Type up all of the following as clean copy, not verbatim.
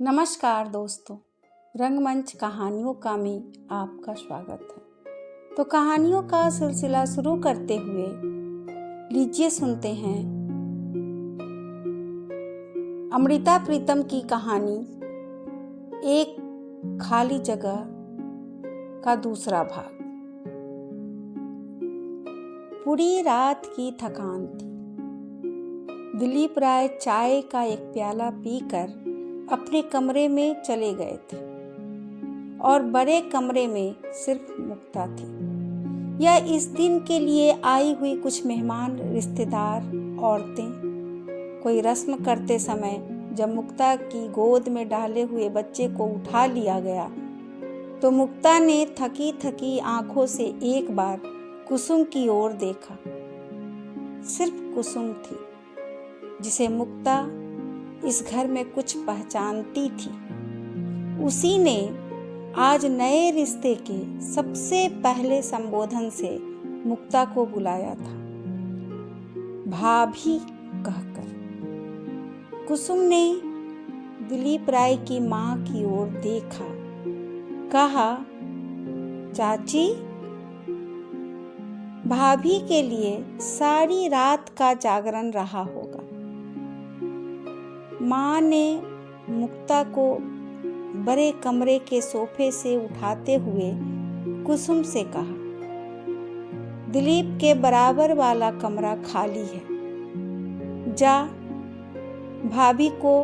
नमस्कार दोस्तों, रंगमंच कहानियों का में आपका स्वागत है। तो कहानियों का सिलसिला शुरू करते हुए लीजिए सुनते हैं अमृता प्रीतम की कहानी एक खाली जगह का दूसरा भाग। पूरी रात की थकान थी। दिलीप राय चाय का एक प्याला पीकर अपने कमरे में चले गए थे और बड़े कमरे में सिर्फ मुक्ता थी। यह इस दिन के लिए आई हुई कुछ मेहमान, रिश्तेदार, औरतें। कोई रस्म करते समय जब मुक्ता की गोद में डाले हुए बच्चे को उठा लिया गया तो मुक्ता ने थकी थकी आंखों से एक बार कुसुम की ओर देखा। सिर्फ कुसुम थी जिसे मुक्ता इस घर में कुछ पहचानती थी। उसी ने आज नए रिश्ते के सबसे पहले संबोधन से मुक्ता को बुलाया था, भाभी कहकर। कुसुम ने दिलीप राय की मां की ओर देखा, कहा, चाची, भाभी के लिए सारी रात का जागरण रहा होगा। मां ने मुक्ता को बड़े कमरे के सोफे से उठाते हुए कुसुम से कहा, दिलीप के बराबर वाला कमरा खाली है, जा भाभी को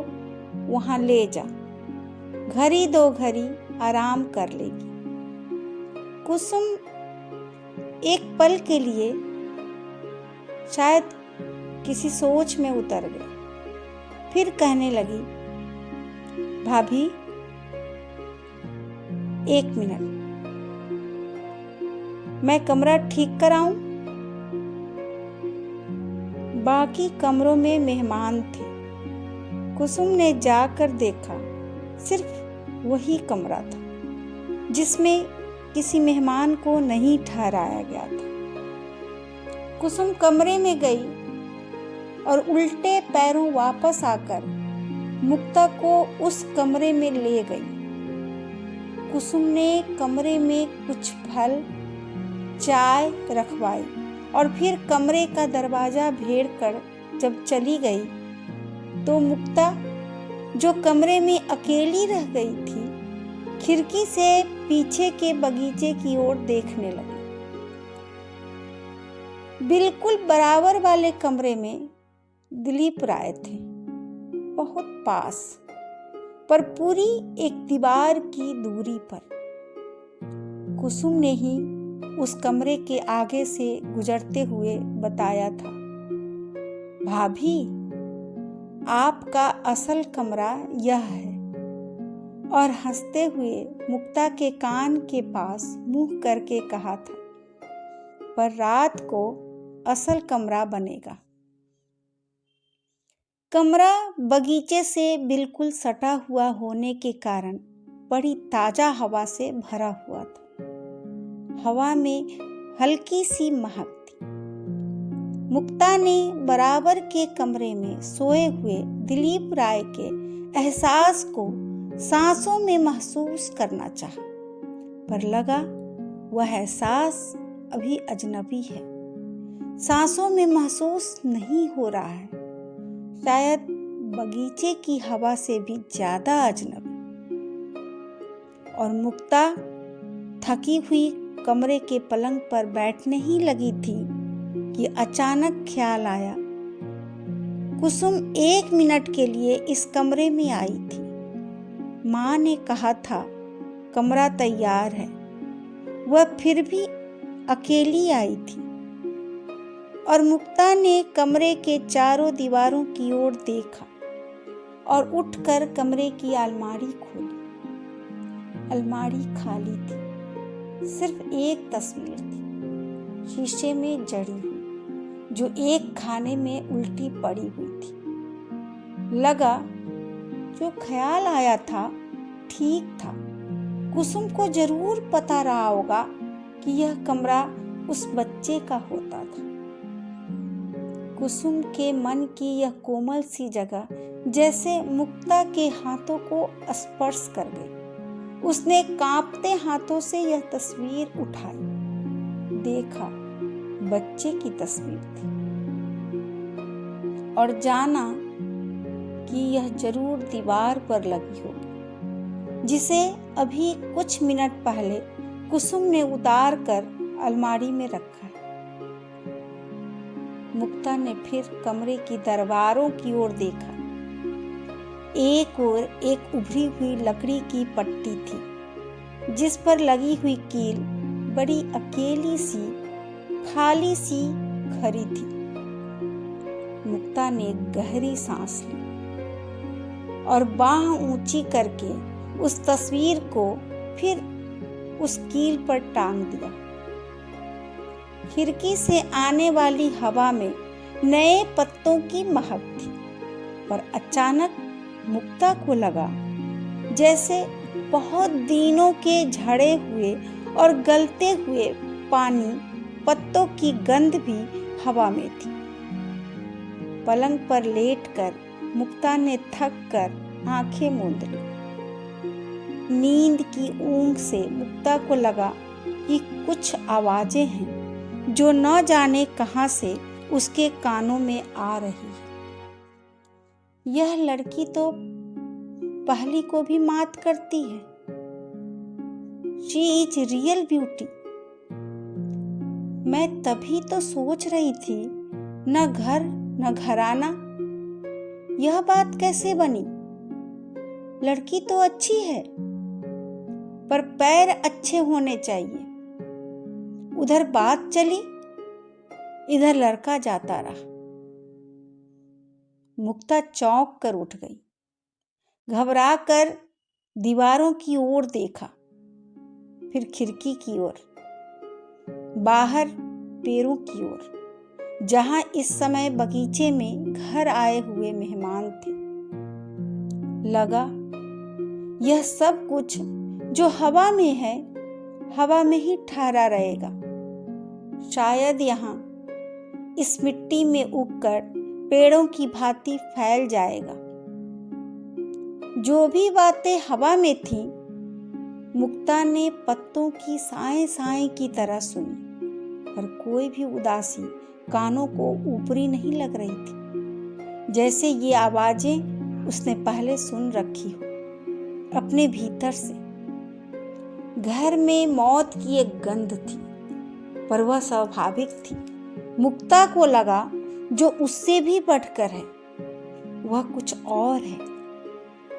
वहां ले जा, घड़ी दो घड़ी आराम कर लेगी। कुसुम एक पल के लिए शायद किसी सोच में उतर गई, फिर कहने लगी, भाभी एक मिनट, मैं कमरा ठीक कराऊं? बाकी कमरों में मेहमान थे। कुसुम ने जाकर देखा, सिर्फ वही कमरा था जिसमें किसी मेहमान को नहीं ठहराया गया था। कुसुम कमरे में गई और उल्टे पैरों वापस आकर मुक्ता को उस कमरे में ले गई। कुसुम ने कमरे में कुछ फल, चाय रखवाई और फिर कमरे का दरवाजा भेड़कर जब चली गई तो मुक्ता, जो कमरे में अकेली रह गई थी, खिड़की से पीछे के बगीचे की ओर देखने लगी। बिल्कुल बराबर वाले कमरे में दिलीप राय थे, बहुत पास, पर पूरी एक दीवार की दूरी पर। कुसुम ने ही उस कमरे के आगे से गुजरते हुए बताया था, भाभी, आपका असल कमरा यह है, और हंसते हुए मुक्ता के कान के पास मुंह करके कहा था, पर रात को असल कमरा बनेगा। कमरा बगीचे से बिल्कुल सटा हुआ होने के कारण बड़ी ताजा हवा से भरा हुआ था। हवा में हल्की सी महक थी। मुक्ता ने बराबर के कमरे में सोए हुए दिलीप राय के एहसास को सांसों में महसूस करना चाहा, पर लगा वह एहसास अभी अजनबी है, सांसों में महसूस नहीं हो रहा है, शायद बगीचे की हवा से भी ज्यादा अजनबी। और मुक्ता थकी हुई कमरे के पलंग पर बैठने ही लगी थी कि अचानक ख्याल आया, कुसुम 1 मिनट के लिए इस कमरे में आई थी। मां ने कहा था कमरा तैयार है, वह फिर भी अकेली आई थी। और मुक्ता ने कमरे के चारों दीवारों की ओर देखा और उठकर कमरे की अलमारी खोली। अलमारी खाली थी, सिर्फ एक तस्वीर थी, शीशे में जड़ी हुई, जो एक खाने में उल्टी पड़ी हुई थी। लगा जो ख्याल आया था ठीक था, कुसुम को जरूर पता रहा होगा कि यह कमरा उस बच्चे का होता था। कुसुम के मन की यह कोमल सी जगह जैसे मुक्ता के हाथों को स्पर्श कर गई। उसने कांपते हाथों से यह तस्वीर उठाई। देखा, बच्चे की तस्वीर थी और जाना कि यह जरूर दीवार पर लगी होगी, जिसे अभी कुछ मिनट पहले कुसुम ने उतार कर अलमारी में रखा है। मुक्ता ने फिर कमरे की दरवारों की ओर देखा। एक ओर एक उभरी हुई लकड़ी की पट्टी थी, जिस पर लगी हुई कील बड़ी अकेली सी, खाली सी खरी थी। मुक्ता ने गहरी सांस ली और बाह ऊंची करके उस तस्वीर को फिर उस कील पर टांग दिया। खिड़की से आने वाली हवा में नए पत्तों की महक थी, पर अचानक मुक्ता को लगा जैसे बहुत दिनों के झड़े हुए और गलते हुए पानी पत्तों की गंध भी हवा में थी। पलंग पर लेटकर मुक्ता ने थक कर आंखें मूंद ली। नींद की ऊंघ से मुक्ता को लगा कि कुछ आवाजें हैं जो न जाने कहां से उसके कानों में आ रही है। यह लड़की तो पहली को भी मात करती है। She is real beauty. मैं तभी तो सोच रही थी, न घर न घराना, यह बात कैसे बनी? लड़की तो अच्छी है, पर पैर अच्छे होने चाहिए। उधर बात चली, इधर लड़का जाता रहा। मुक्ता चौंक कर उठ गई। घबरा कर दीवारों की ओर देखा, फिर खिड़की की ओर, बाहर पेड़ों की ओर, जहां इस समय बगीचे में घर आए हुए मेहमान थे। लगा यह सब कुछ जो हवा में है, हवा में ही ठहरा रहेगा। शायद यहाँ इस मिट्टी में उगकर पेड़ों की भांति फैल जाएगा। जो भी बातें हवा में थीं, मुक्ता ने पत्तों की साए साए की तरह सुनी, पर कोई भी उदासी कानों को ऊपरी नहीं लग रही थी, जैसे ये आवाजें उसने पहले सुन रखी हो अपने भीतर से। घर में मौत की एक गंध थी, पर वह स्वाभाविक थी। मुक्ता को लगा जो उससे भी बढ़कर है, वह कुछ और है।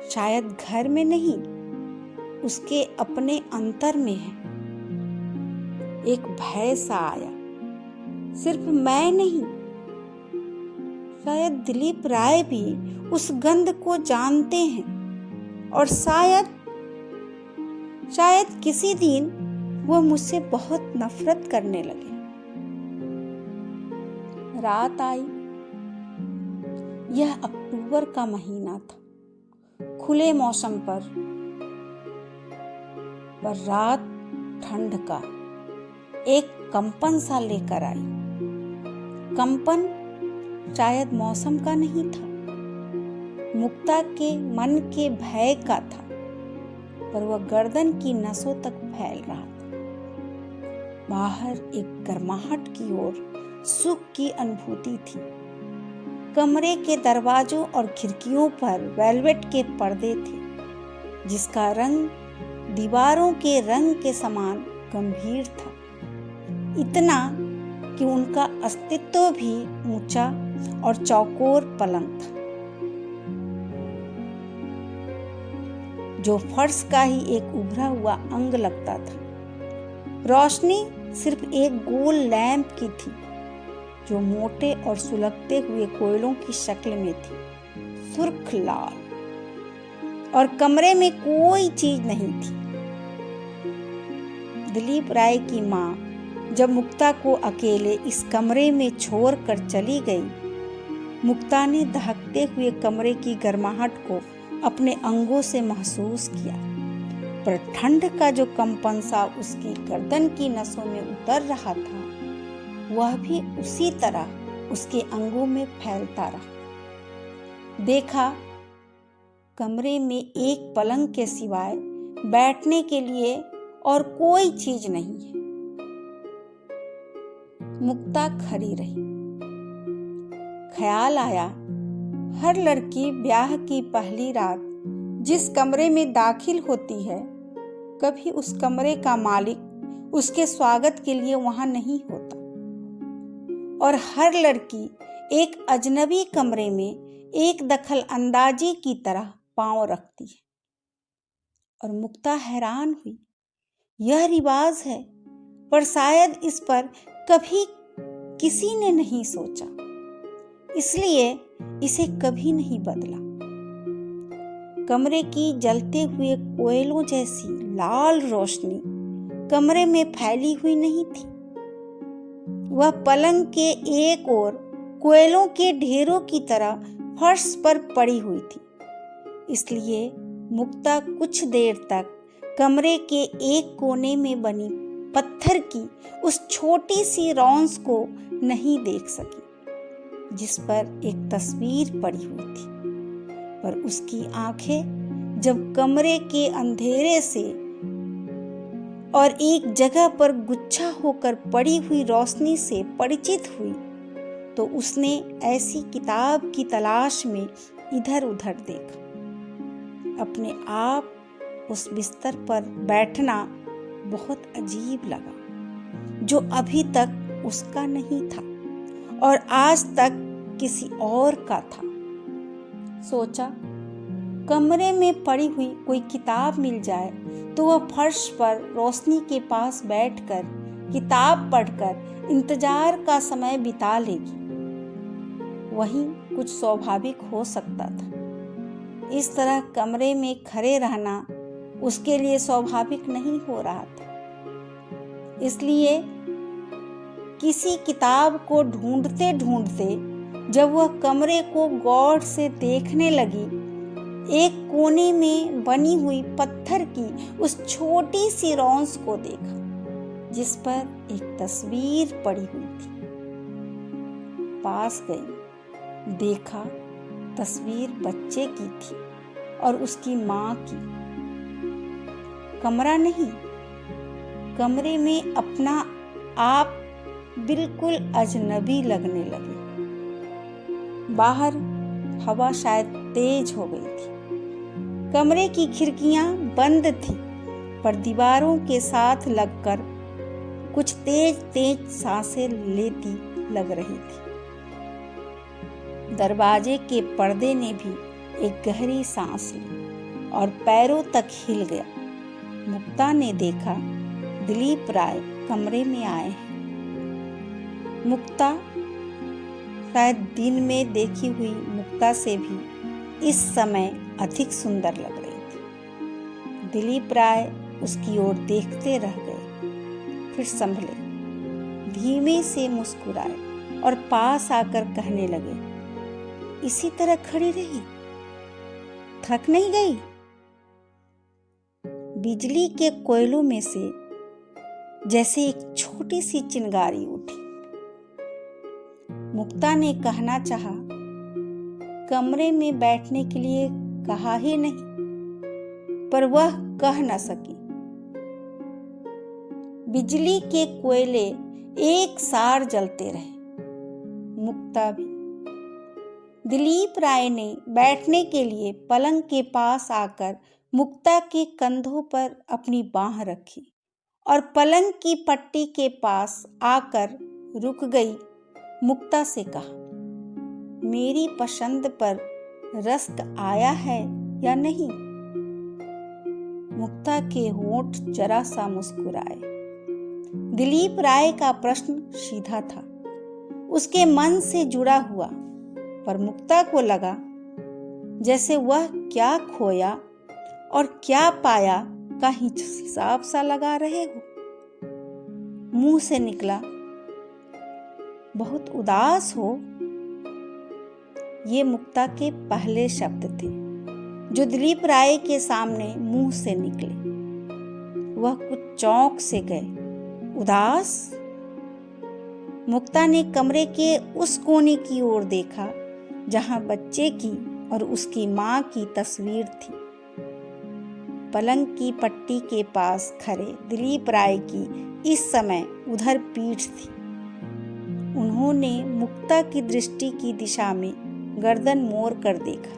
शायद घर में नहीं, उसके अपने अंतर में है। एक भय सा आया, सिर्फ मैं नहीं, शायद दिलीप राय भी उस गंध को जानते हैं, और शायद किसी दिन वह मुझसे बहुत नफरत करने लगे। रात आई। यह अक्टूबर का महीना था। खुले मौसम पर रात ठंड का एक कंपन सा लेकर आई। कंपन शायद मौसम का नहीं था, मुक्ता के मन के भय का था, पर वह गर्दन की नसों तक फैल रहा था। बाहर एक गर्माहट की ओर सुख की अनुभूति थी। कमरे के दरवाजों और खिड़कियों पर वेलवेट के पर्दे थे, जिसका रंग दीवारों के रंग के समान गंभीर था, इतना कि उनका अस्तित्व भी ऊंचा और चौकोर पलंग था, जो फर्श का ही एक उभरा हुआ अंग लगता था। रोशनी सिर्फ एक गोल लैंप की थी, जो मोटे और सुलगते हुए कोयलों की शक्ल में थी, सुर्ख लाल, और कमरे में कोई चीज नहीं थी। दिलीप राय की माँ जब मुक्ता को अकेले इस कमरे में छोड़कर चली गई, मुक्ता ने दहकते हुए कमरे की गर्माहट को अपने अंगों से महसूस किया, पर ठंड का जो कंपन सा उसकी गर्दन की नसों में उतर रहा था, वह भी उसी तरह उसके अंगों में फैलता रहा। देखा कमरे में एक पलंग के सिवाय बैठने के लिए और कोई चीज नहीं है। मुक्ता खड़ी रही। ख्याल आया, हर लड़की ब्याह की पहली रात जिस कमरे में दाखिल होती है, कभी उस कमरे का मालिक उसके स्वागत के लिए वहां नहीं होता, और हर लड़की एक अजनबी कमरे में एक दखल अंदाजी की तरह पांव रखती है। और मुक्ता हैरान हुई। यह रिवाज है, पर शायद इस पर कभी किसी ने नहीं सोचा, इसलिए इसे कभी नहीं बदला। कमरे की जलते हुए कोयलों जैसी लाल रोशनी कमरे में फैली हुई नहीं थी। वह पलंग के एक ओर कोयलों के ढेरों की तरह फर्श पर पड़ी हुई थी, इसलिए मुक्ता कुछ देर तक कमरे के एक कोने में बनी पत्थर की उस छोटी सी रौंस को नहीं देख सकी, जिस पर एक तस्वीर पड़ी हुई थी। पर उसकी आंखें जब कमरे के अंधेरे से और एक जगह पर गुच्छा होकर पड़ी हुई रोशनी से परिचित हुई, तो उसने ऐसी किताब की तलाश में इधर उधर देखा। अपने आप उस बिस्तर पर बैठना बहुत अजीब लगा, जो अभी तक उसका नहीं था और आज तक किसी और का था। सोचा कमरे में पड़ी हुई कोई किताब मिल जाए तो वह फर्श पर रोशनी के पास बैठकर किताब पढ़कर इंतजार का समय बिता लेगी। वही कुछ स्वाभाविक हो सकता था। इस तरह कमरे में खड़े रहना उसके लिए स्वाभाविक नहीं हो रहा था। इसलिए किसी किताब को ढूंढते ढूंढते जब वह कमरे को गौर से देखने लगी, एक कोने में बनी हुई पत्थर की उस छोटी सी रौंस को देखा, जिस पर एक तस्वीर पड़ी हुई थी। पास गई, देखा तस्वीर बच्चे की थी और उसकी माँ की। कमरा नहीं, कमरे में अपना आप बिल्कुल अजनबी लगने लगे। बाहर हवा शायद तेज हो गई थी। कमरे की खिड़कियां बंद थी, पर दीवारों के साथ लगकर कुछ तेज तेज सांसें लेती लग रही थी। दरवाजे के पर्दे ने भी एक गहरी सांस ली और पैरों तक हिल गया। मुक्ता ने देखा दिलीप राय कमरे में आए हैं। मुक्ता शायद दिन में देखी हुई मुक्ता से भी इस समय अधिक सुंदर लग रही थी। दिलीप राय उसकी ओर देखते रह गए, फिर संभले, धीमे से मुस्कुराए और पास आकर कहने लगे, इसी तरह खड़ी रही, थक नहीं गई? बिजली के कोयलों में से जैसे एक छोटी सी चिंगारी उठी। मुक्ता ने कहना चाहा, कमरे में बैठने के लिए कहा ही नहीं, पर वह कह न सकी। बिजली के कोयले एक सार जलते रहे, मुक्ता भी। दिलीप राय ने बैठने के लिए पलंग के पास आकर मुक्ता के कंधों पर अपनी बांह रखी और पलंग की पट्टी के पास आकर रुक गई। मुक्ता से कहा, मेरी पसंद पर रश्क आया है या नहीं? मुक्ता के होंठ जरा सा मुस्कुराए। दिलीप राय का प्रश्न सीधा था, उसके मन से जुड़ा हुआ, पर मुक्ता को लगा जैसे वह क्या खोया और क्या पाया का हिसाब सा लगा रहे हो। मुंह से निकला, बहुत उदास हो। ये मुक्ता के पहले शब्द थे जो दिलीप राय के सामने मुंह से निकले। वह कुछ चौंक से गए। उदास? मुक्ता ने कमरे के उस कोने की ओर देखा जहां बच्चे की और उसकी मां की तस्वीर थी। पलंग की पट्टी के पास खड़े दिलीप राय की इस समय उधर पीठ थी। उन्होंने मुक्ता की दृष्टि की दिशा में गर्दन मोड़ कर देखा,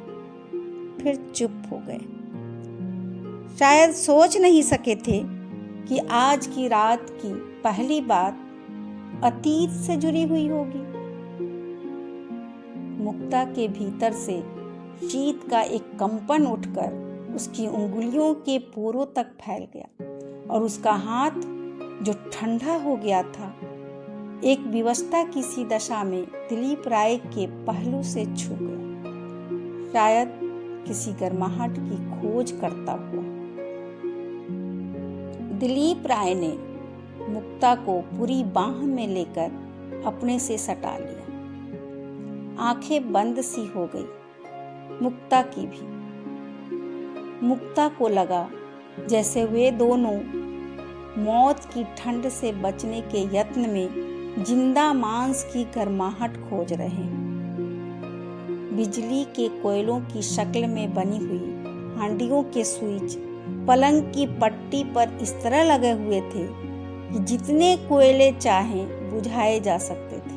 फिर चुप हो गए। शायद सोच नहीं सके थे कि आज की रात की पहली बात अतीत से जुड़ी हुई होगी। मुक्ता के भीतर से शीत का एक कंपन उठकर उसकी उंगलियों के पोरों तक फैल गया और उसका हाथ जो ठंडा हो गया था, एक विवशता की सी दशा में दिलीप राय के पहलू से छू गया, शायद किसी गर्माहट की खोज करता हुआ। दिलीप राय ने मुक्ता को पूरी बाह में लेकर अपने से सटा लिया। आंखें बंद सी हो गई, मुक्ता की भी। मुक्ता को लगा जैसे वे दोनों मौत की ठंड से बचने के यत्न में जिंदा मांस की गर्माहट खोज रहे हैं। बिजली के कोयलों की शक्ल में बनी हुई हांडियों के स्विच पलंग की पट्टी पर इस तरह लगे हुए थे कि जितने कोयले चाहें बुझाए जा सकते थे।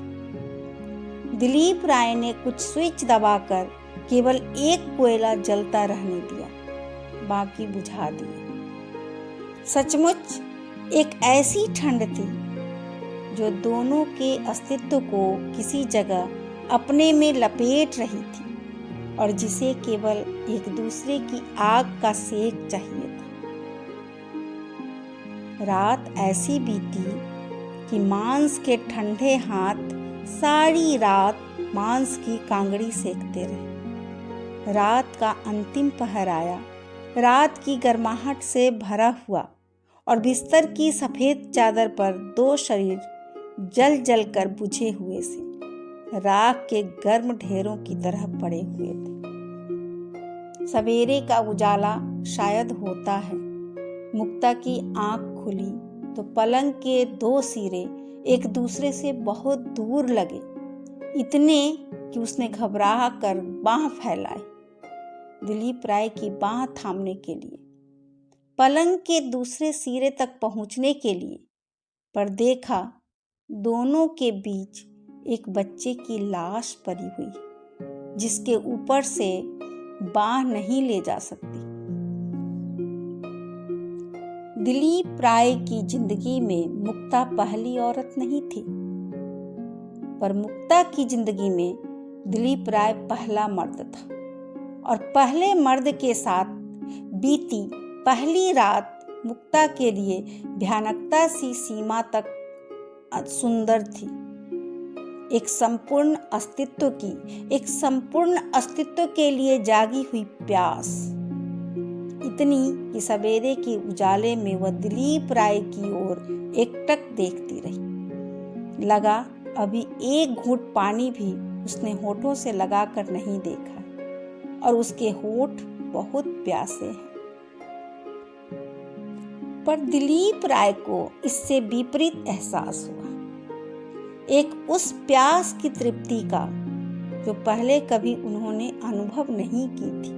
दिलीप राय ने कुछ स्विच दबाकर केवल एक कोयला जलता रहने दिया, बाकी बुझा दिए। सचमुच एक ऐसी ठंड थी जो दोनों के अस्तित्व को किसी जगह अपने में लपेट रही थी और जिसे केवल एक दूसरे की आग का सेक चाहिए था। रात ऐसी बीती कि मांस के ठंडे हाथ सारी रात मांस की कांगड़ी सेकते रहे। रात का अंतिम पहर आया, रात की गर्माहट से भरा हुआ, और बिस्तर की सफेद चादर पर दो शरीर जल जल कर बुझे हुए से राख के गर्म ढेरों की तरह पड़े हुए थे। सवेरे का उजाला शायद होता है। मुक्ता की आंख खुली तो पलंग के दो सिरे एक दूसरे से बहुत दूर लगे, इतने कि उसने घबरा कर बांह फैलाई दिलीप राय की बांह थामने के लिए, पलंग के दूसरे सिरे तक पहुंचने के लिए, पर देखा दोनों के बीच एक बच्चे की लाश पड़ी हुई जिसके ऊपर से बांह नहीं ले जा सकती। दिलीप राय की जिंदगी में मुक्ता पहली औरत नहीं थी, पर मुक्ता की जिंदगी में दिलीप राय पहला मर्द था, और पहले मर्द के साथ बीती पहली रात मुक्ता के लिए भयानकता सी सीमा तक सुंदर थी। एक संपूर्ण अस्तित्व के लिए जागी हुई प्यास, इतनी कि सवेरे के उजाले में वह दिलीप राय की ओर एकटक देखती रही। लगा अभी एक घूंट पानी भी उसने होठों से लगाकर नहीं देखा, और उसके होठ बहुत प्यासे हैं। पर दिलीप राय को इससे विपरीत एहसास हुआ, एक उस प्यास की तृप्ति का जो पहले कभी उन्होंने अनुभव नहीं की थी।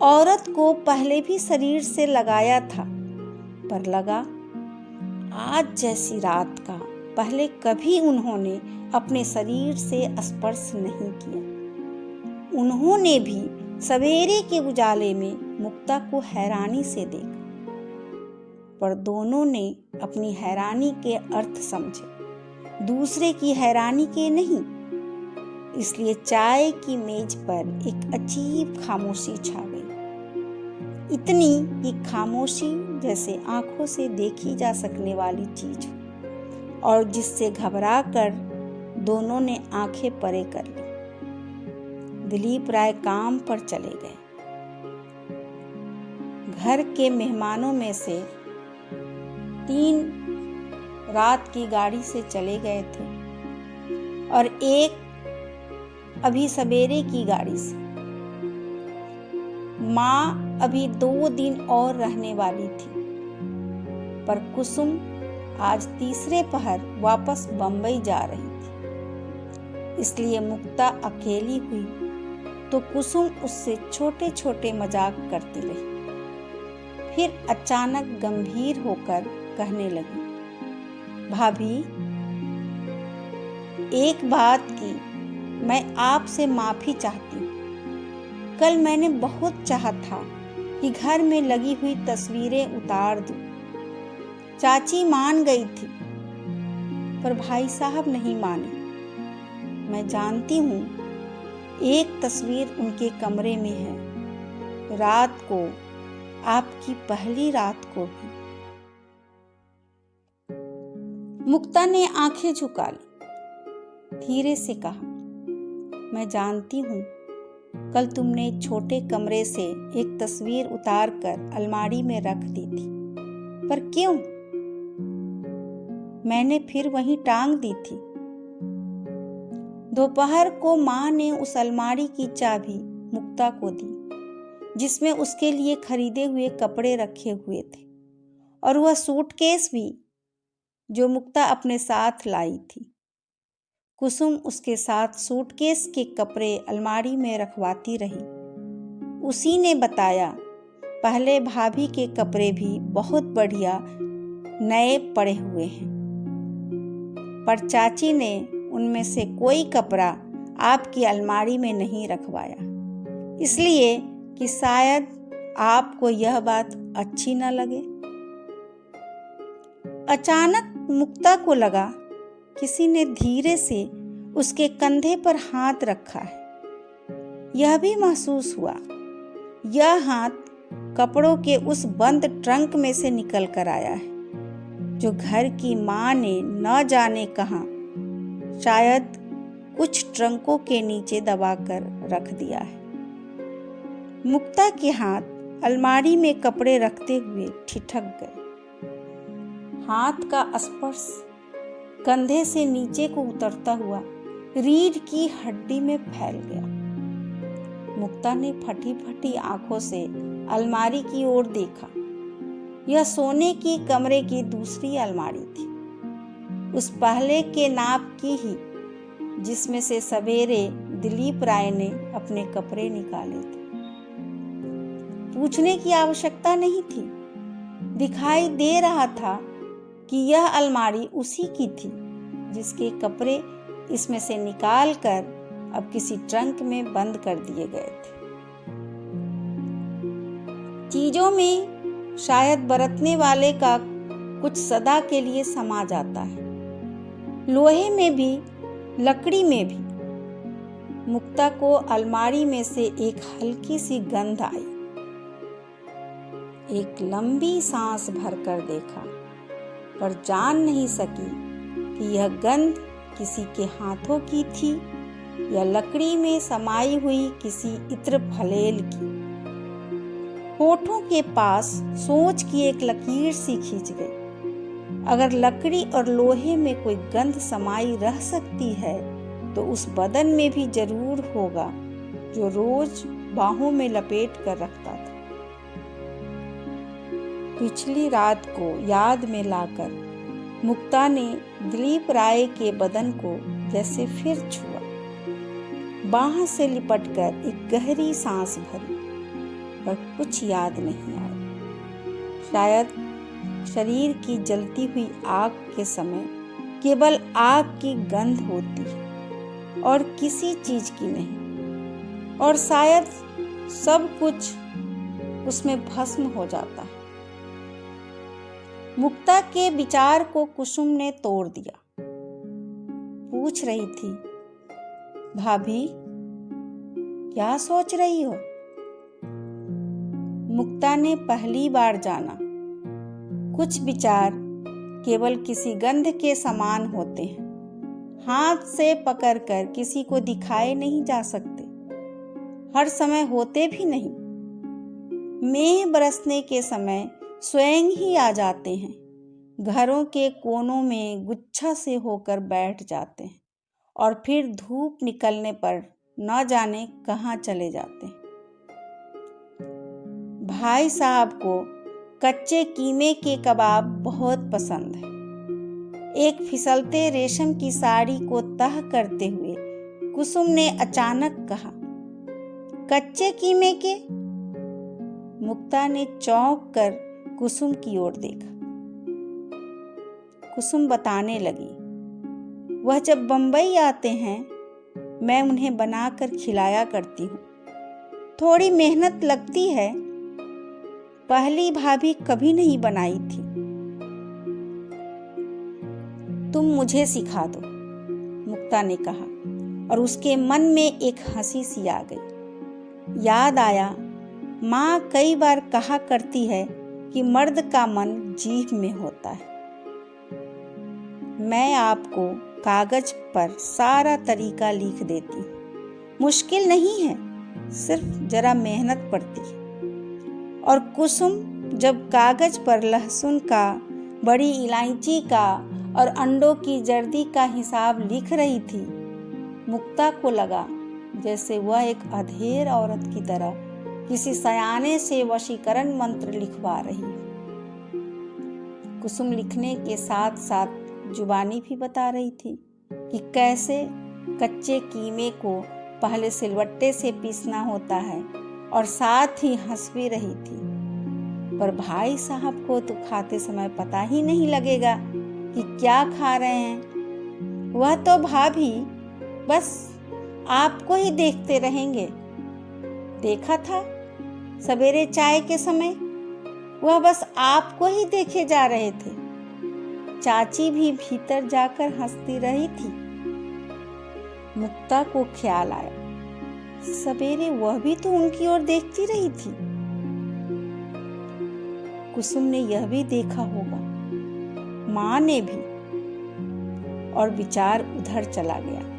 औरत को पहले भी शरीर से लगाया था, पर लगा आज जैसी रात का पहले कभी उन्होंने अपने शरीर से स्पर्श नहीं किया। उन्होंने भी सवेरे के उजाले में मुक्ता को हैरानी से देखा, पर दोनों ने अपनी हैरानी के अर्थ समझे, दूसरे की हैरानी के नहीं। इसलिए चाय की मेज पर एक अजीब खामोशी छा गई, इतनी कि खामोशी जैसे आंखों से देखी जा सकने वाली चीज हो, और जिससे घबरा कर दोनों ने आंखें परे कर ली। दिलीप राय काम पर चले गए। घर के मेहमानों में से 3 रात की गाड़ी से चले गए थे और एक अभी सवेरे की गाड़ी से। माँ अभी 2 दिन और रहने वाली थी, पर कुसुम आज तीसरे पहर वापस बंबई जा रही थी, इसलिए मुक्ता अकेली हुई तो कुसुम उससे छोटे छोटे मजाक करती रही। फिर अचानक गंभीर होकर कहने लगी, भाभी, एक बात की मैं आपसे माफी चाहती हूँ। कल मैंने बहुत चाहा था कि घर में लगी हुई तस्वीरें उतार दूं। चाची मान गई थी, पर भाई साहब नहीं माने। मैं जानती हूँ एक तस्वीर उनके कमरे में है, रात को, आपकी पहली रात को भी। मुक्ता ने आंखें झुका ली, धीरे से कहा, मैं जानती हूँ कल तुमने छोटे कमरे से एक तस्वीर उतार कर अलमारी में रख दी थी, पर क्यों? मैंने फिर वहीं टांग दी थी। दोपहर को माँ ने उस अलमारी की चाबी मुक्ता को दी जिसमें उसके लिए खरीदे हुए कपड़े रखे हुए थे, और वह सूटकेस भी जो मुक्ता अपने साथ लाई थी। कुसुम उसके साथ सूटकेस के कपड़े अलमारी में रखवाती रही। उसी ने बताया, पहले भाभी के कपड़े भी बहुत बढ़िया नए पड़े हुए हैं, पर चाची ने उनमें से कोई कपड़ा आपकी अलमारी में नहीं रखवाया, इसलिए कि शायद आपको यह बात अच्छी न लगे। अचानक मुक्ता को लगा किसी ने धीरे से उसके कंधे पर हाथ रखा है। यह भी महसूस हुआ, यह हाथ कपड़ों के उस बंद ट्रंक में से निकल कर आया है जो घर की माँ ने न जाने कहां, शायद कुछ ट्रंकों के नीचे दबाकर रख दिया है। मुक्ता के हाथ अलमारी में कपड़े रखते हुए ठिठक गए। हाथ का स्पर्श कंधे से नीचे को उतरता हुआ रीढ़ की हड्डी में फैल गया। मुक्ता ने फटी फटी आंखों से अलमारी की ओर देखा। यह सोने की कमरे की दूसरी अलमारी थी, उस पहले के नाप की ही जिसमें से सवेरे दिलीप राय ने अपने कपड़े निकाले थे। पूछने की आवश्यकता नहीं थी, दिखाई दे रहा था कि यह अलमारी उसी की थी जिसके कपड़े इसमें से निकाल कर अब किसी ट्रंक में बंद कर दिए गए थे। चीजों में शायद बरतने वाले का कुछ सदा के लिए समा जाता है, लोहे में भी, लकड़ी में भी। मुक्ता को अलमारी में से एक हल्की सी गंध आई। एक लंबी सांस भरकर देखा, पर जान नहीं सकी कि यह गंध किसी के हाथों की थी या लकड़ी में समाई हुई किसी इत्र फलेल की। होठों के पास सोच की एक लकीर सी खींच गई। अगर लकड़ी और लोहे में कोई गंध समाई रह सकती है तो उस बदन में भी जरूर होगा जो रोज बाहों में लपेट कर रखता था। पिछली रात को याद में लाकर मुक्ता ने दिलीप राय के बदन को जैसे फिर छुआ, बाह से लिपटकर एक गहरी सांस भरी, पर कुछ याद नहीं आया। शायद शरीर की जलती हुई आग के समय केवल आग की गंध होती है और किसी चीज की नहीं, और शायद सब कुछ उसमें भस्म हो जाता है। मुक्ता के विचार को कुसुम ने तोड़ दिया। पूछ रही थी, भाभी क्या सोच रही हो? मुक्ता ने पहली बार जाना, कुछ विचार केवल किसी गंध के समान होते हैं, हाथ से पकड़कर किसी को दिखाए नहीं जा सकते, हर समय होते भी नहीं। मेघ बरसने के समय स्वयं ही आ जाते हैं, घरों के कोनों में गुच्छा से होकर बैठ जाते हैं और फिर धूप निकलने पर न जाने कहाँ चले जाते हैं। भाई साहब को कच्चे कीमे के कबाब बहुत पसंद है। एक फिसलते रेशम की साड़ी को तह करते हुए कुसुम ने अचानक कहा, कच्चे कीमे के? मुक्ता ने चौंक कर कुसुम की ओर देखा। कुसुम बताने लगी, वह जब बंबई आते हैं मैं उन्हें बनाकर खिलाया करती हूँ। थोड़ी मेहनत लगती है, पहली भाभी कभी नहीं बनाई थी। तुम मुझे सिखा दो, मुक्ता ने कहा और उसके मन में एक हंसी सी आ गई। याद आया, माँ कई बार कहा करती है कि मर्द का मन जीभ में होता है। मैं आपको कागज पर सारा तरीका लिख देती हूँ। मुश्किल नहीं है, सिर्फ जरा मेहनत पड़ती है। और कुसुम जब कागज पर लहसुन का, बड़ी इलायची का और अंडों की जर्दी का हिसाब लिख रही थी, मुक्ता को लगा जैसे वह एक अधेड़ औरत की तरह किसी सयाने से वशीकरण मंत्र लिखवा रही है। कुसुम लिखने के साथ साथ जुबानी भी बता रही थी कि कैसे कच्चे कीमे को पहले सिलवट्टे से पीसना होता है, और साथ ही हंस भी रही थी। पर भाई साहब को तो खाते समय पता ही नहीं लगेगा कि क्या खा रहे हैं। वह तो भाभी बस आपको ही देखते रहेंगे। देखा था सवेरे चाय के समय, वह बस आपको ही देखे जा रहे थे। चाची भी भीतर जाकर हंसती रही थी। मुक्ता को ख्याल आया, सवेरे वह भी तो उनकी ओर देखती रही थी। कुसुम ने यह भी देखा होगा, माँ ने भी। और विचार उधर चला गया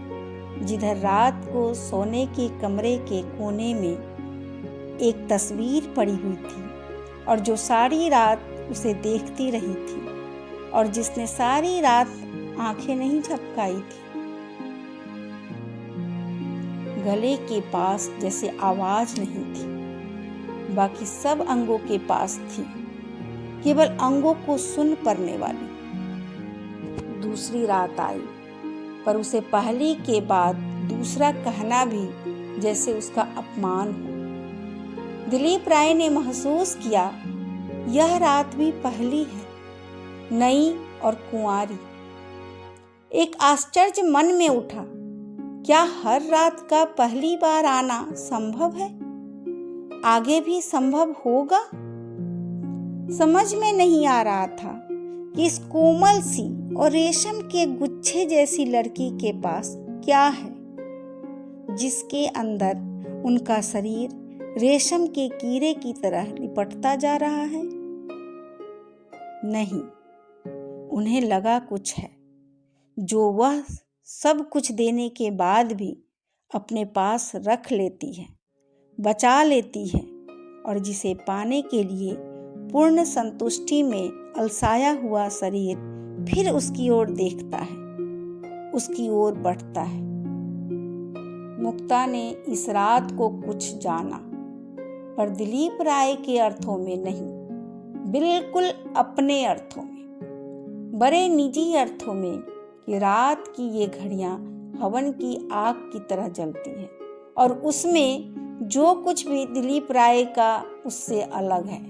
जिधर रात को सोने के कमरे के कोने में एक तस्वीर पड़ी हुई थी, और जो सारी रात उसे देखती रही थी, और जिसने सारी रात आंखें नहीं झपकाई थी। गले के पास जैसे आवाज नहीं थी, बाकी सब अंगों के पास थी, केवल अंगों को सुन पड़ने वाली। दूसरी रात आई, पर उसे पहली के बाद दूसरा कहना भी जैसे उसका अपमान हो। दिलीप राय ने महसूस किया, यह रात भी पहली है, नई और कुंवारी। एक आश्चर्य मन में उठा, क्या हर रात का पहली बार आना संभव है? आगे भी संभव होगा? समझ में नहीं आ रहा था कि इस कोमल सी और रेशम के गुच्छे जैसी लड़की के पास क्या है, जिसके अंदर उनका शरीर रेशम के कीड़े की तरह लिपटता जा रहा है। नहीं, उन्हें लगा कुछ है जो वह सब कुछ देने के बाद भी अपने पास रख लेती है, बचा लेती है, और जिसे पाने के लिए पूर्ण संतुष्टि में अलसाया हुआ शरीर फिर उसकी ओर देखता है, उसकी ओर बढ़ता है। मुक्ता ने इस रात को कुछ जाना, पर दिलीप राय के अर्थों में नहीं, बिल्कुल अपने अर्थों में, बड़े निजी अर्थों में, कि रात की ये घड़ियां हवन की आग की तरह जलती है, और उसमें जो कुछ भी दिलीप राय का उससे अलग है,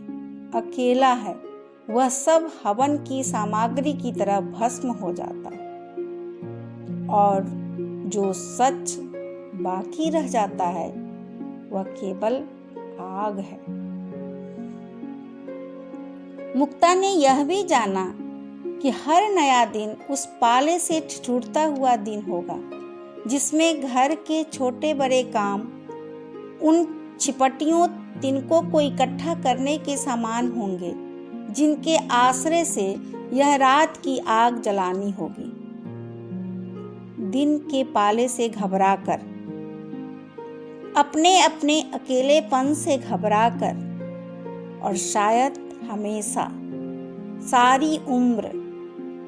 अकेला है, वह सब हवन की सामग्री की तरह भस्म हो जाता है, और जो सच बाकी रह जाता है वह केवल आग है। मुक्ता ने यह भी जाना कि हर नया दिन उस पाले से ठिठुरता हुआ दिन होगा, जिसमें घर के छोटे बड़े काम, उन छिपटियों तिनकों को इकट्ठा करने के सामान होंगे, जिनके आश्रय से यह रात की आग जलानी होगी। दिन के पाले से घबराकर, अपने अपने अकेलेपन से घबराकर, और शायद हमेशा, सारी उम्र,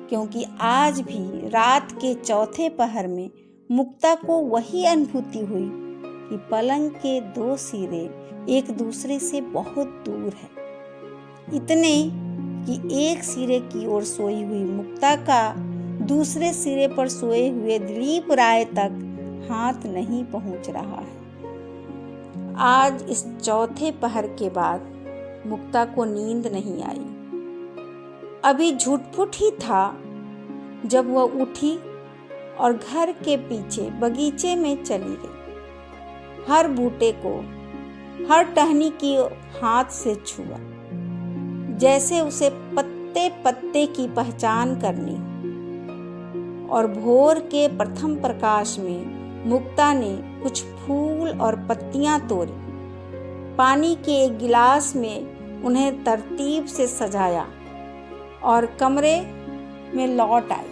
क्योंकि आज भी रात के चौथे पहर में मुक्ता को वही अनुभूति हुई कि पलंग के दो सिरे एक दूसरे से बहुत दूर है, इतने कि एक सिरे की ओर सोई हुई मुक्ता का दूसरे सिरे पर सोए हुए दिलीप राय तक हाथ नहीं पहुंच रहा है। आज इस चौथे पहर के बाद मुक्ता को नींद नहीं आई। अभी झुटपुट ही था जब वह उठी और घर के पीछे बगीचे में चली गई। हर बूटे को, हर टहनी की हाथ से छुआ, जैसे उसे पत्ते पत्ते की पहचान करनी। और भोर के प्रथम प्रकाश में मुक्ता ने कुछ फूल और पत्तियां तोड़ी, पानी के एक गिलास में उन्हें तरतीब से सजाया और कमरे में लौट आई।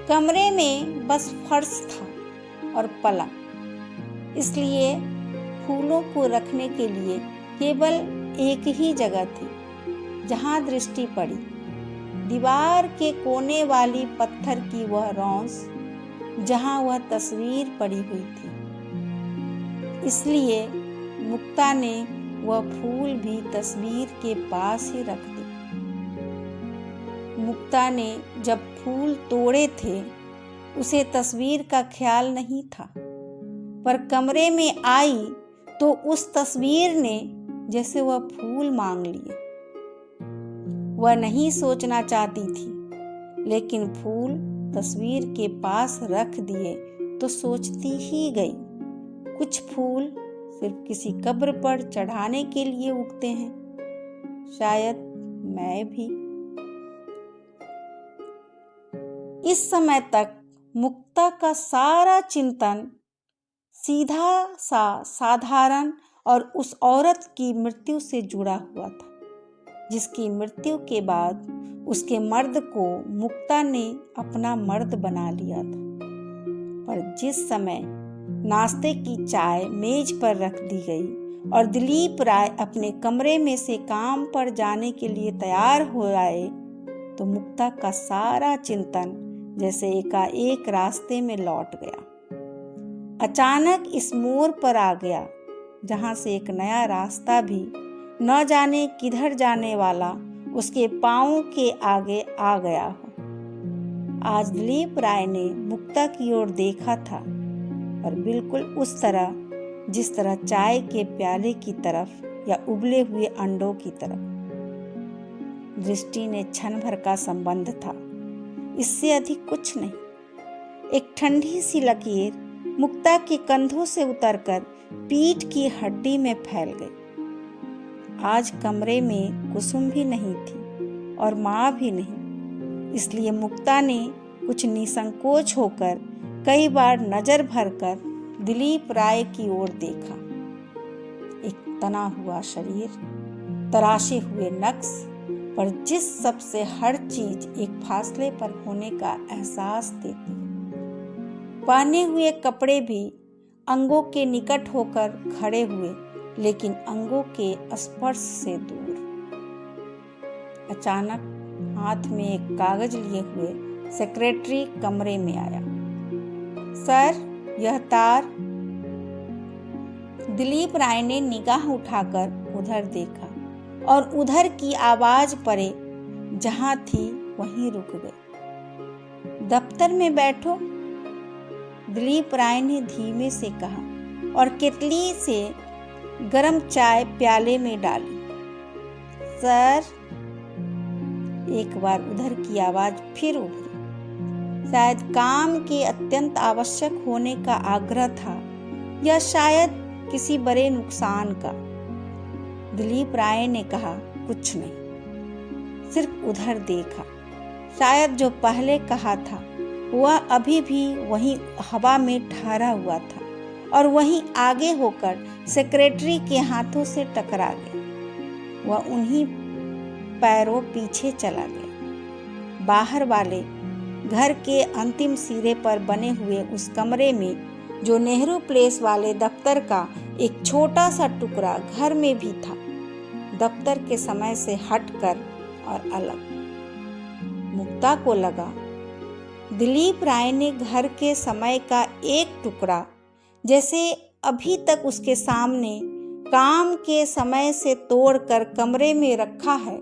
कमरे में बस फर्श था और पलंग, इसलिए फूलों को रखने के लिए केवल एक ही जगह थी जहां दृष्टि पड़ी। दीवार के कोने वाली पत्थर की वह रौंस जहां वह तस्वीर पड़ी हुई थी, इसलिए मुक्ता ने वह फूल भी तस्वीर के पास ही रख दी। मुक्ता ने जब फूल तोड़े थे उसे तस्वीर का ख्याल नहीं था, पर कमरे में आई तो उस तस्वीर ने जैसे वह फूल मांग लिए। वह नहीं सोचना चाहती थी, लेकिन फूल तस्वीर के पास रख दिए तो सोचती ही गई। कुछ फूल सिर्फ किसी कब्र पर चढ़ाने के लिए उगते हैं, शायद मैं भी। इस समय तक मुक्ता का सारा चिंतन सीधा सा साधारण और उस औरत की मृत्यु से जुड़ा हुआ था, जिसकी मृत्यु के बाद उसके मर्द को मुक्ता ने अपना मर्द बना लिया था। पर जिस समय नाश्ते की चाय मेज पर रख दी गई और दिलीप राय अपने कमरे में से काम पर जाने के लिए तैयार हो आए, तो मुक्ता का सारा चिंतन जैसे एकाएक रास्ते में लौट गया। अचानक इस मोड़ पर आ गया जहां से एक नया रास्ता भी न जाने किधर जाने वाला उसके पांवों के आगे आ गया हो। आज दिलीप राय ने मुक्ता की ओर देखा था, और बिल्कुल उस तरह जिस तरह चाय के प्याले की तरफ या उबले हुए अंडों की तरफ। दृष्टि ने क्षण भर का संबंध था, इससे अधिक कुछ नहीं। एक ठंडी सी लकीर मुक्ता के कंधों से उतरकर पीठ की हड्डी में फैल गई। आज कमरे में कुसुम भी नहीं थी और माँ भी नहीं, इसलिए मुक्ता ने कुछ निसंकोच होकर कई बार नजर भरकर दिलीप राय की ओर देखा। एक तना हुआ शरीर, तराशे हुए नक्श, पर जिस सबसे हर चीज एक फासले पर होने का एहसास देती। पहने हुए कपड़े भी अंगों के निकट होकर खड़े हुए, लेकिन अंगों के स्पर्श से दूर। अचानक हाथ में एक कागज लिए हुए सेक्रेटरी कमरे में आया। सर, यह तार। दिलीप राय ने निगाह उठाकर उधर देखा और उधर की आवाज परे जहां थी वहीं रुक गई। दफ्तर में बैठो, दिलीप राय ने धीमे से कहा और केतली से गरम चाय प्याले में डाली। सर, एक बार उधर की आवाज फिर उभरी। शायद काम के अत्यंत आवश्यक होने का आग्रह था, या शायद किसी बड़े नुकसान का। दिलीप राय ने कहा, कुछ नहीं, सिर्फ उधर देखा। शायद जो पहले कहा था वह अभी भी वहीं हवा में ठहरा हुआ था और वहीं आगे होकर सेक्रेटरी के हाथों से टकरा गया। वह उन्हीं पैरों पीछे चला गया। बाहर वाले घर के अंतिम सिरे पर बने हुए उस कमरे में, जो नेहरू प्लेस वाले दफ्तर का एक छोटा सा टुकड़ा घर में भी था, दफ्तर के समय से हटकर और अलग। मुक्ता को लगा दिलीप राय ने घर के समय का एक टुकड़ा जैसे अभी तक उसके सामने काम के समय से तोड़कर कमरे में रखा है।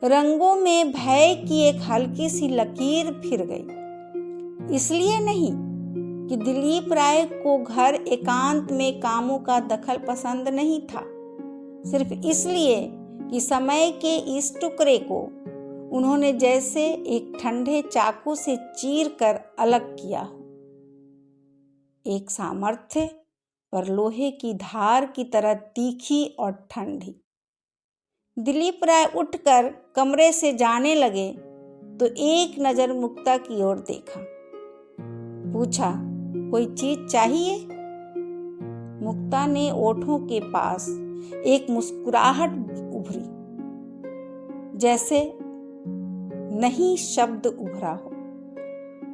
रंगों में भय की एक हल्की सी लकीर फिर गई। इसलिए नहीं कि दिलीप राय को घर एकांत में कामों का दखल पसंद नहीं था, सिर्फ इसलिए कि समय के इस टुकड़े को उन्होंने जैसे एक ठंडे चाकू से चीर कर अलग किया हो। एक सामर्थ्य पर लोहे की धार की तरह तीखी और ठंडी। दिलीप राय उठकर कमरे से जाने लगे तो एक नजर मुक्ता की ओर देखा। पूछा, कोई चीज चाहिए? मुक्ता ने ओठों के पास एक मुस्कुराहट उभरी, जैसे नहीं शब्द उभरा हो।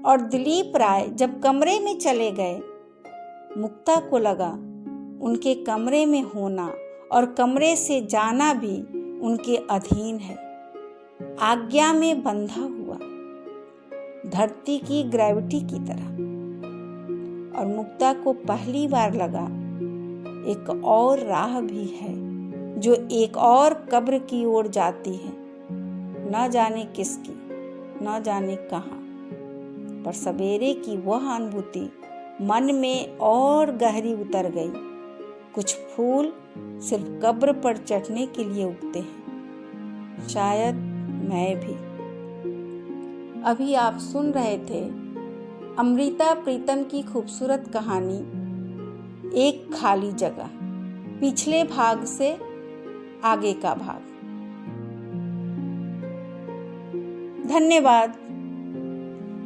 और दिलीप राय जब कमरे में चले गए, मुक्ता को लगा उनके कमरे में होना और कमरे से जाना भी उनके अधीन है, आज्ञा में बंधा हुआ, धरती की ग्रेविटी की तरह। और मुक्ता को पहली बार लगा एक और राह भी है जो एक और कब्र की ओर जाती है, न जाने किसकी, न जाने कहाँ। पर सवेरे की वह अनुभूति मन में और गहरी उतर गई। कुछ फूल सिर्फ कब्र पर चढ़ने के लिए उगते हैं, शायद मैं भी। अभी आप सुन रहे थे अमृता प्रीतम की खूबसूरत कहानी एक खाली जगह, पिछले भाग से आगे का भाग। धन्यवाद।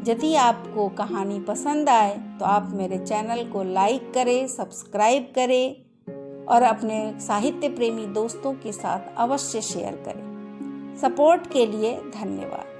यदि आपको कहानी पसंद आए तो आप मेरे चैनल को लाइक करें, सब्सक्राइब करें और अपने साहित्य प्रेमी दोस्तों के साथ अवश्य शेयर करें। सपोर्ट के लिए धन्यवाद।